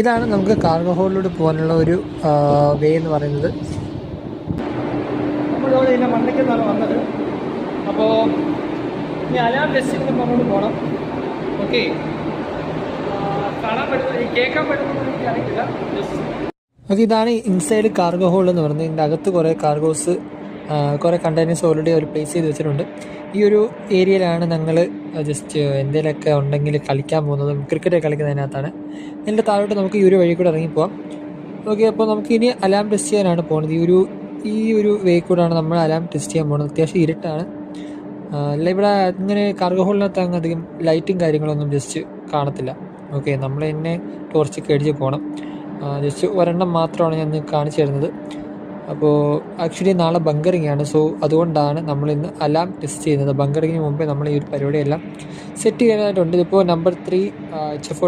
ഇതാണ് നമുക്ക് കാർഗോ ഹോളിലൂടെ പോകാനുള്ള ഒരു വേ എന്ന് പറയുന്നത്. നമ്മളിവിടെ ഇതിൻ്റെ മണ്ടയ്ക്ക് നിന്നാണ് വന്നത്. അപ്പോൾ ഇനി അലാം ഡെസ്റ്റിനേഷൻ പറഞ്ഞുകൊണ്ട് പോകണം. ഓക്കെ, കാണാൻ പറ്റുന്ന കേൾക്കാൻ പറ്റുന്ന എനിക്ക് അറിയില്ല. ഓക്കെ, ഇതാണ് ഇൻസൈഡ് കാർഗോ ഹോൾ എന്ന് പറയുന്നത്. ഇതിൻ്റെ അകത്ത് കുറേ കാർഗോസ്, കുറേ കണ്ടെയ്നേഴ്സ് ഓൾറെഡി അവർ പ്ലേസ് ചെയ്ത് വെച്ചിട്ടുണ്ട്. ഈ ഒരു ഏരിയയിലാണ് ഞങ്ങൾ ജസ്റ്റ് എന്തെങ്കിലുമൊക്കെ ഉണ്ടെങ്കിൽ കളിക്കാൻ പോകുന്നതും ക്രിക്കറ്റ് കളിക്കുന്നതിനകത്താണ്. ഇതിൻ്റെ താഴോട്ട് നമുക്ക് ഈ ഒരു വഴി കൂടെ ഇറങ്ങിപ്പോവാം. ഓക്കെ, അപ്പോൾ നമുക്ക് ഇനി അലാം ടെസ്റ്റ് ചെയ്യാനാണ് പോകുന്നത്. ഈ ഒരു വേ കൂടെയാണ് നമ്മൾ അലാം ടെസ്റ്റ് ചെയ്യാൻ പോകുന്നത്. അത്യാവശ്യം ഇരുട്ടാണ്. അല്ല, ഇവിടെ ഇങ്ങനെ കാർഗോ ഹോളിനകത്ത് അങ്ങ് അധികം ലൈറ്റും കാര്യങ്ങളൊന്നും ജസ്റ്റ് കാണത്തില്ല. ഓക്കെ, നമ്മൾ തന്നെ ടോർച്ചൊക്കെ അടിച്ച് പോകണം. ജസ്റ്റ് ഒരെണ്ണം മാത്രമാണ് ഞാൻ കാണിച്ചു തരുന്നത്. അപ്പോൾ ആക്ച്വലി നാളെ ബങ്കറിങ് ആണ്. സോ അതുകൊണ്ടാണ് നമ്മളിന്ന് അലാം ടെസ്റ്റ് ചെയ്യുന്നത്. ബങ്കറിങ്ങിന് മുമ്പേ നമ്മൾ ഈ ഒരു പരിപാടിയെല്ലാം സെറ്റ് ചെയ്യാനായിട്ടുണ്ട്. ഇതിപ്പോൾ നമ്പർ 3 HFO